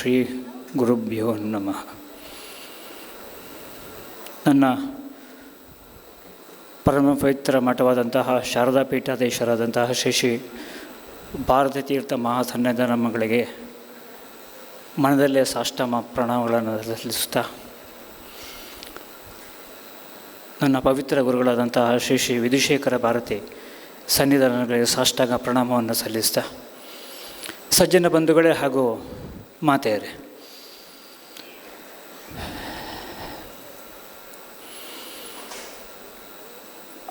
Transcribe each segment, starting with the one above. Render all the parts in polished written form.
ಶ್ರೀ ಗುರುಭ್ಯೋ ನಮಃ. ನನ್ನ ಪರಮ ಪವಿತ್ರ ಮಠವಾದಂತಹ ಶಾರದಾ ಪೀಠಾಧೀಶರಾದಂತಹ ಶ್ರೀ ಭಾರತೀ ತೀರ್ಥ ಮಹಾಸನ್ನಿಧಾನಗಳಿಗೆ ಮನದಲ್ಲೇ ಸಾಷ್ಟಾಂಗ ಪ್ರಣಾಮಗಳನ್ನು ಸಲ್ಲಿಸುತ್ತಾ, ನನ್ನ ಪವಿತ್ರ ಗುರುಗಳಾದಂತಹ ಶ್ರೀ ವಿಧುಶೇಖರ ಭಾರತಿ ಸನ್ನಿಧಾನಗಳಿಗೆ ಸಾಷ್ಟಾಂಗ ಪ್ರಣಾಮವನ್ನು ಸಲ್ಲಿಸ್ತಾ, ಸಜ್ಜನ ಬಂಧುಗಳೇ ಹಾಗೂ ಮಾತೆಯರೇ,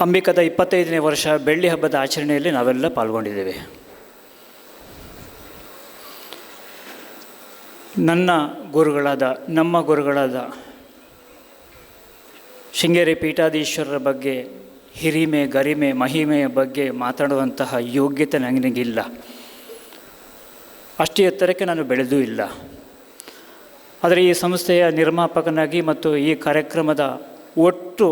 ಅಂಬಿಕದ 25ನೇ ವರ್ಷ ಬೆಳ್ಳಿ ಹಬ್ಬದ ಆಚರಣೆಯಲ್ಲಿ ನಾವೆಲ್ಲ ಪಾಲ್ಗೊಂಡಿದ್ದೇವೆ. ನಮ್ಮ ಗುರುಗಳಾದ ಶೃಂಗೇರಿ ಪೀಠಾಧೀಶ್ವರರ ಬಗ್ಗೆ ಹಿರಿಮೆ, ಗರಿಮೆ, ಮಹಿಮೆಯ ಬಗ್ಗೆ ಮಾತಾಡುವಂತಹ ಯೋಗ್ಯತೆ ನನಗಿಲ್ಲ. ಅಷ್ಟೇ ಎತ್ತರಕ್ಕೆ ನಾನು ಬೆಳೆದೂ ಇಲ್ಲ. ಆದರೆ ಈ ಸಂಸ್ಥೆಯ ನಿರ್ಮಾಪಕನಾಗಿ ಮತ್ತು ಈ ಕಾರ್ಯಕ್ರಮದ ಒಟ್ಟು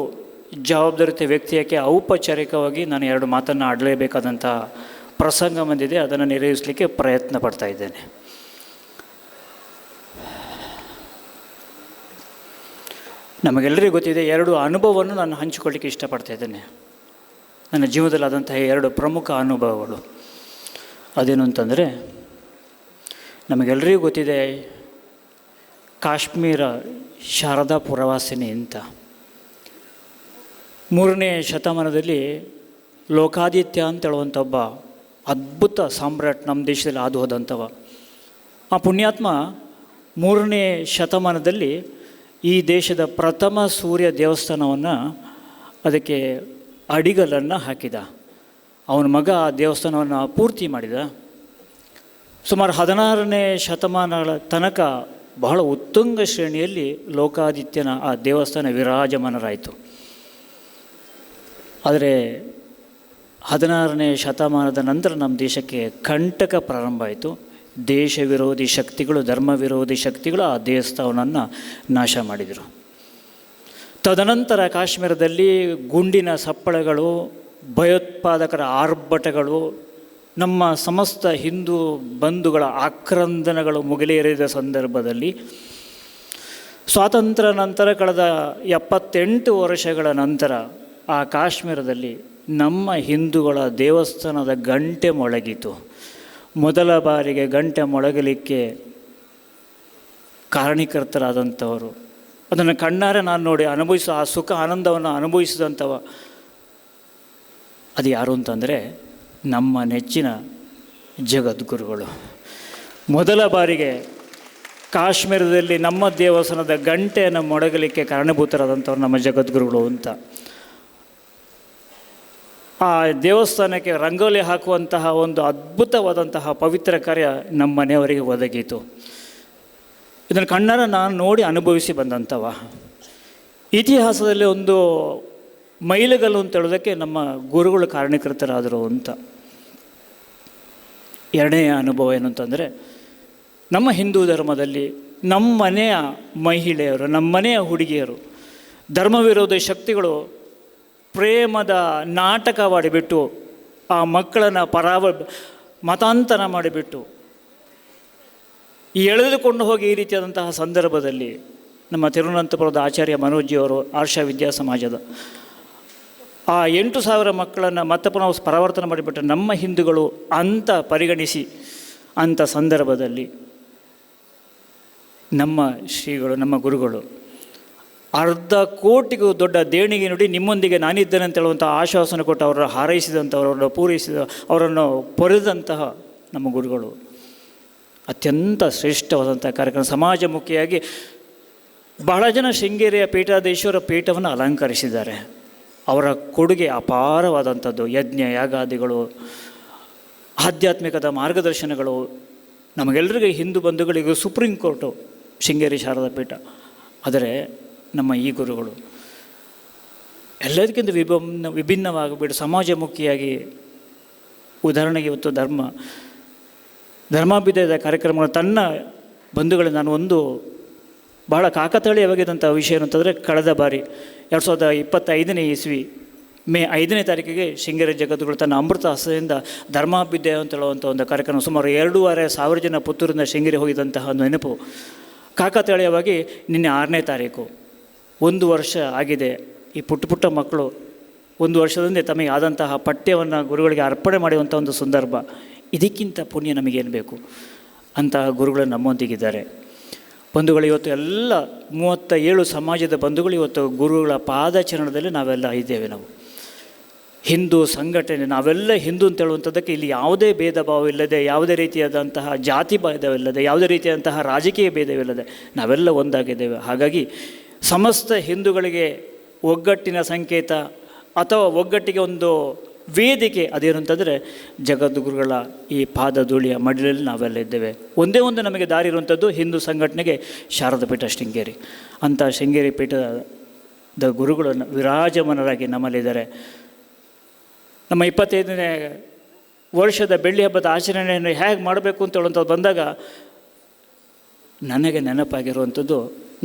ಜವಾಬ್ದಾರಿತ ವ್ಯಕ್ತಿಯಾಗಿ ಔಪಚಾರಿಕವಾಗಿ ನಾನು 2 ಮಾತನ್ನು ಆಡಲೇಬೇಕಾದಂಥ ಪ್ರಸಂಗ ಬಂದಿದೆ. ಅದನ್ನು ನಿರ್ವಹಿಸಲಿಕ್ಕೆ ಪ್ರಯತ್ನ ಪಡ್ತಾ ಇದ್ದೇನೆ. ನಮಗೆಲ್ಲರಿಗೂ ಗೊತ್ತಿದೆ, 2 ಅನುಭವವನ್ನು ನಾನು ಹಂಚಿಕೊಳ್ಳಿಕ್ಕೆ ಇಷ್ಟಪಡ್ತಾ ಇದ್ದೇನೆ. ನನ್ನ ಜೀವನದಲ್ಲಾದಂತಹ 2 ಪ್ರಮುಖ ಅನುಭವಗಳು. ಅದೇನು ಅಂತಂದರೆ, ನಮಗೆಲ್ಲರಿಗೂ ಗೊತ್ತಿದೆ ಕಾಶ್ಮೀರ ಶಾರದಾ ಪುರವಾಸಿನಿ ಅಂತ. 3ನೇ ಶತಮಾನದಲ್ಲಿ ಲೋಕಾದಿತ್ಯ ಅಂತ ಹೇಳುವಂಥ ಒಬ್ಬ ಅದ್ಭುತ ಸಾಮ್ರಾಟ್ ನಮ್ಮ ದೇಶದಲ್ಲಿ ಹಾದು ಹೋದಂಥವ. ಆ ಪುಣ್ಯಾತ್ಮ 3ನೇ ಶತಮಾನದಲ್ಲಿ ಈ ದೇಶದ ಪ್ರಥಮ ಸೂರ್ಯ ದೇವಸ್ಥಾನವನ್ನು ಅದಕ್ಕೆ ಅಡಿಗಲನ್ನು ಹಾಕಿದ. ಅವನ ಮಗ ಆ ದೇವಸ್ಥಾನವನ್ನು ಪೂರ್ತಿ ಮಾಡಿದ. ಸುಮಾರು 16ನೇ ಶತಮಾನಗಳ ತನಕ ಬಹಳ ಉತ್ತುಂಗ ಶ್ರೇಣಿಯಲ್ಲಿ ಲೋಕಾದಿತ್ಯನ ಆ ದೇವಸ್ಥಾನ ವಿರಾಜಮಾನರಾಯಿತು. ಆದರೆ 16ನೇ ಶತಮಾನದ ನಂತರ ನಮ್ಮ ದೇಶಕ್ಕೆ ಕಂಟಕ ಪ್ರಾರಂಭ ಆಯಿತು. ದೇಶ ವಿರೋಧಿ ಶಕ್ತಿಗಳು, ಧರ್ಮ ವಿರೋಧಿ ಶಕ್ತಿಗಳು ಆ ದೇವಸ್ಥಾನವನ್ನು ನಾಶ ಮಾಡಿದರು. ತದನಂತರ ಕಾಶ್ಮೀರದಲ್ಲಿ ಗುಂಡಿನ ಸಪ್ಪಳಗಳು, ಭಯೋತ್ಪಾದಕರ ಆರ್ಭಟಗಳು, ನಮ್ಮ ಸಮಸ್ತ ಹಿಂದೂ ಬಂಧುಗಳ ಆಕ್ರಂದನಗಳು ಮುಗಿಲೇರಿದ ಸಂದರ್ಭದಲ್ಲಿ, ಸ್ವಾತಂತ್ರ್ಯ ನಂತರ ಕಳೆದ 78 ವರ್ಷಗಳ ನಂತರ ಆ ಕಾಶ್ಮೀರದಲ್ಲಿ ನಮ್ಮ ಹಿಂದೂಗಳ ದೇವಸ್ಥಾನದ ಗಂಟೆ ಮೊಳಗಿತು. ಮೊದಲ ಬಾರಿಗೆ ಗಂಟೆ ಮೊಳಗಲಿಕ್ಕೆ ಕಾರಣೀಕರ್ತರಾದಂಥವರು, ಅದನ್ನು ಕಣ್ಣಾರೆ ನಾನು ನೋಡಿ ಆ ಸುಖ ಆನಂದವನ್ನು ಅನುಭವಿಸಿದಂಥವ ಅದು ಯಾರು ಅಂತಂದರೆ ನಮ್ಮ ನೆಚ್ಚಿನ ಜಗದ್ಗುರುಗಳು. ಮೊದಲ ಬಾರಿಗೆ ಕಾಶ್ಮೀರದಲ್ಲಿ ನಮ್ಮ ದೇವಸ್ಥಾನದ ಗಂಟೆಯನ್ನು ಮೊಳಗಲಿಕ್ಕೆ ಕಾರಣಭೂತರಾದಂಥವ್ರು ನಮ್ಮ ಜಗದ್ಗುರುಗಳು ಅಂತ. ಆ ದೇವಸ್ಥಾನಕ್ಕೆ ರಂಗೋಲಿ ಹಾಕುವಂತಹ ಒಂದು ಅದ್ಭುತವಾದಂತಹ ಪವಿತ್ರ ಕಾರ್ಯ ನಮ್ಮ ಮನೆಯವರಿಗೆ ಒದಗಿತು. ಇದನ್ನು ಕಣ್ಣಾರ ನಾನು ನೋಡಿ ಅನುಭವಿಸಿ ಬಂದಂಥವ. ಇತಿಹಾಸದಲ್ಲಿ ಒಂದು ಮೈಲುಗಲ್ಲು ಅಂತ ಹೇಳೋದಕ್ಕೆ ನಮ್ಮ ಗುರುಗಳು ಕಾರಣೀಕರ್ತರಾದರು ಅಂತ. 2ನೇ ಅನುಭವ ಏನು ಅಂತಂದರೆ, ನಮ್ಮ ಹಿಂದೂ ಧರ್ಮದಲ್ಲಿ ನಮ್ಮ ಮನೆಯ ಮಹಿಳೆಯರು, ನಮ್ಮ ಮನೆಯ ಹುಡುಗಿಯರು ಧರ್ಮ ವಿರೋಧಿ ಶಕ್ತಿಗಳು ಪ್ರೇಮದ ನಾಟಕ ಮಾಡಿಬಿಟ್ಟು ಆ ಮಕ್ಕಳನ್ನು ಮತಾಂತರ ಮಾಡಿಬಿಟ್ಟು ಎಳೆದುಕೊಂಡು ಹೋಗಿ ಈ ರೀತಿಯಾದಂತಹ ಸಂದರ್ಭದಲ್ಲಿ ನಮ್ಮ ತಿರುವನಂತಪುರದ ಆಚಾರ್ಯ ಮನೋಜಿಯವರು ಆರ್ಷ ವಿದ್ಯಾ ಸಮಾಜದ ಆ 8,000 ಮಕ್ಕಳನ್ನು ಮತ್ತೆ ಪುನಃ ಪರಾವರ್ತನೆ ಮಾಡಿಬಿಟ್ಟು ನಮ್ಮ ಹಿಂದೂಗಳು ಅಂತ ಪರಿಗಣಿಸಿ ಅಂಥ ಸಂದರ್ಭದಲ್ಲಿ ನಮ್ಮ ಶ್ರೀಗಳು, ನಮ್ಮ ಗುರುಗಳು 1/2 ಕೋಟಿಗೂ ದೊಡ್ಡ ದೇಣಿಗೆ ನುಡಿ ನಿಮ್ಮೊಂದಿಗೆ ನಾನಿದ್ದೇನೆ ಅಂತ ಹೇಳುವಂಥ ಆಶ್ವಾಸನೆ ಕೊಟ್ಟು ಅವರನ್ನು ಹಾರೈಸಿದಂಥವರನ್ನು ಅವರನ್ನು ಪೊರೆದಂತಹ ನಮ್ಮ ಗುರುಗಳು ಅತ್ಯಂತ ಶ್ರೇಷ್ಠವಾದಂಥ ಕಾರ್ಯಕ್ರಮ ಸಮಾಜಮುಖಿಯಾಗಿ ಬಹಳ ಜನ ಶೃಂಗೇರಿಯ ಪೀಠಾಧೀಶ್ವರ ಪೀಠವನ್ನು ಅಲಂಕರಿಸಿದ್ದಾರೆ. ಅವರ ಕೊಡುಗೆ ಅಪಾರವಾದಂಥದ್ದು. ಯಜ್ಞ ಯಾಗಾದಿಗಳು, ಆಧ್ಯಾತ್ಮಿಕದ ಮಾರ್ಗದರ್ಶನಗಳು ನಮಗೆಲ್ಲರಿಗೂ ಹಿಂದೂ ಬಂಧುಗಳಿಗೂ ಸುಪ್ರೀಂ ಕೋರ್ಟು ಶೃಂಗೇರಿ ಶಾರದಾ ಪೀಠ. ಆದರೆ ನಮ್ಮ ಈ ಗುರುಗಳು ಎಲ್ಲದಕ್ಕಿಂತ ವಿಭಿನ್ನವಾಗಿಬಿಟ್ಟು ಸಮಾಜಮುಖಿಯಾಗಿ, ಉದಾಹರಣೆಗೆ ಇವತ್ತು ಧರ್ಮಾಭ್ಯುದಯದ ಕಾರ್ಯಕ್ರಮಗಳು ತನ್ನ ಬಂಧುಗಳಿಗೆ ನಾನು ಒಂದು ಬಹಳ ಕಾಕತಾಳೀಯವಾಗಿದ್ದಂಥ ವಿಷಯ ಅಂತಂದರೆ, ಕಳೆದ ಬಾರಿ 2025ನೇ ಇಸ್ವಿ ಮೇ 5ನೇ ತಾರೀಕಿಗೆ ಶೃಂಗೇರಿ ಜಗದ್ಗುರು ತನ್ನ ಅಮೃತ ಹಸ್ತದಿಂದ ಧರ್ಮಾಭ್ಯುದಯ ಅಂತ ಹೇಳುವಂಥ ಒಂದು ಕಾರ್ಯಕ್ರಮ, ಸುಮಾರು 2,500 ಜನ ಪುತ್ತೂರಿಂದ ಶೃಂಗೇರಿ ಹೋಗಿದ್ದಂತಹ ಒಂದು ನೆನಪು. ಕಾಕತಾಳೀಯವಾಗಿ ನಿನ್ನೆ 6ನೇ ತಾರೀಕು 1 ವರ್ಷ ಆಗಿದೆ. ಈ ಪುಟ್ಟ ಮಕ್ಕಳು 1 ವರ್ಷದಿಂದ ತಮಗೆ ಆದಂತಹ ಪಠ್ಯವನ್ನು ಗುರುಗಳಿಗೆ ಅರ್ಪಣೆ ಮಾಡುವಂಥ ಒಂದು ಸಂದರ್ಭ. ಇದಕ್ಕಿಂತ ಪುಣ್ಯ ನಮಗೇನು ಬೇಕು? ಅಂತಹ ಗುರುಗಳು ನಮ್ಮೊಂದಿಗಿದ್ದಾರೆ. ಬಂಧುಗಳು, ಇವತ್ತು ಎಲ್ಲ 37 ಸಮಾಜದ ಬಂಧುಗಳು ಇವತ್ತು ಗುರುಗಳ ಪಾದಚರಣದಲ್ಲಿ ನಾವೆಲ್ಲ ಇದ್ದೇವೆ. ನಾವು ಹಿಂದೂ ಸಂಘಟನೆ, ನಾವೆಲ್ಲ ಹಿಂದೂ ಅಂತ ಹೇಳುವಂಥದ್ದಕ್ಕೆ ಇಲ್ಲಿ ಯಾವುದೇ ಭೇದ ಭಾವ ಇಲ್ಲದೆ, ಯಾವುದೇ ರೀತಿಯಾದಂತಹ ಜಾತಿ ಭೇದವಿಲ್ಲದೆ, ಯಾವುದೇ ರೀತಿಯಾದಂತಹ ರಾಜಕೀಯ ಭೇದವಿಲ್ಲದೆ ನಾವೆಲ್ಲ ಒಂದಾಗಿದ್ದೇವೆ. ಹಾಗಾಗಿ ಸಮಸ್ತ ಹಿಂದೂಗಳಿಗೆ ಒಗ್ಗಟ್ಟಿನ ಸಂಕೇತ ಅಥವಾ ಒಗ್ಗಟ್ಟಿಗೆ ಒಂದು ವೇದಿಕೆ ಅದೇನು ಅಂತಂದರೆ ಜಗದ್ಗುರುಗಳ ಈ ಪಾದಧೂಳಿಯ ಮಡಿಲಲ್ಲಿ ನಾವೆಲ್ಲ ಇದ್ದೇವೆ. ಒಂದೇ ಒಂದು ನಮಗೆ ದಾರಿ ಇರುವಂಥದ್ದು ಹಿಂದೂ ಸಂಘಟನೆಗೆ ಶಾರದಾ ಪೀಠ ಶೃಂಗೇರಿ. ಅಂಥ ಶೃಂಗೇರಿ ಪೀಠದ ಗುರುಗಳನ್ನು ವಿರಾಜಮಾನರಾಗಿ ನಮ್ಮಲ್ಲಿದ್ದಾರೆ. ನಮ್ಮ 25ನೇ ವರ್ಷದ ಬೆಳ್ಳಿ ಹಬ್ಬದ ಆಚರಣೆಯನ್ನು ಹೇಗೆ ಮಾಡಬೇಕು ಅಂತ ಹೇಳುವಂಥದ್ದು ಬಂದಾಗ ನನಗೆ ನೆನಪಾಗಿರುವಂಥದ್ದು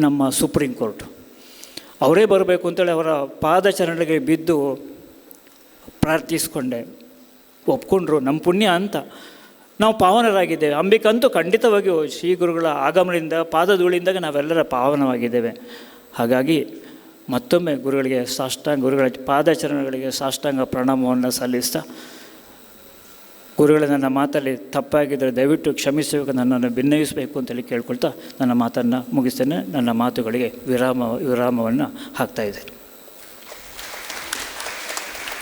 ನಮ್ಮ ಸುಪ್ರೀಂ ಕೋರ್ಟ್. ಅವರೇ ಬರಬೇಕು ಅಂತೇಳಿ ಅವರ ಪಾದಚರಣೆಗೆ ಬಿದ್ದು ಪ್ರಾರ್ಥಿಸ್ಕೊಂಡೆ, ಒಪ್ಕೊಂಡ್ರು. ನಮ್ಮ ಪುಣ್ಯ ಅಂತ ನಾವು ಪಾವನರಾಗಿದ್ದೇವೆ. ಅಂಬಿಕಂತೂ ಖಂಡಿತವಾಗಿಯೂ ಶ್ರೀ ಗುರುಗಳ ಆಗಮನದಿಂದ ಪಾದಧೂಳಿಂದಾಗ ನಾವೆಲ್ಲರ ಪಾವನವಾಗಿದ್ದೇವೆ. ಹಾಗಾಗಿ ಮತ್ತೊಮ್ಮೆ ಗುರುಗಳ ಪಾದಚರಣೆಗಳಿಗೆ ಸಾಷ್ಟಾಂಗ ಪ್ರಣಾಮವನ್ನು ಸಲ್ಲಿಸ್ತಾ, ಗುರುಗಳ ನನ್ನ ಮಾತಲ್ಲಿ ತಪ್ಪಾಗಿದ್ದರೆ ದಯವಿಟ್ಟು ಕ್ಷಮಿಸಬೇಕು, ನನ್ನನ್ನು ಭಿನ್ನಯಿಸಬೇಕು ಅಂತೇಳಿ ಕೇಳ್ಕೊಳ್ತಾ ನನ್ನ ಮಾತನ್ನು ಮುಗಿಸ್ತೇನೆ. ನನ್ನ ಮಾತುಗಳಿಗೆ ವಿರಾಮವನ್ನು ಹಾಕ್ತಾಯಿದ್ದೇನೆ.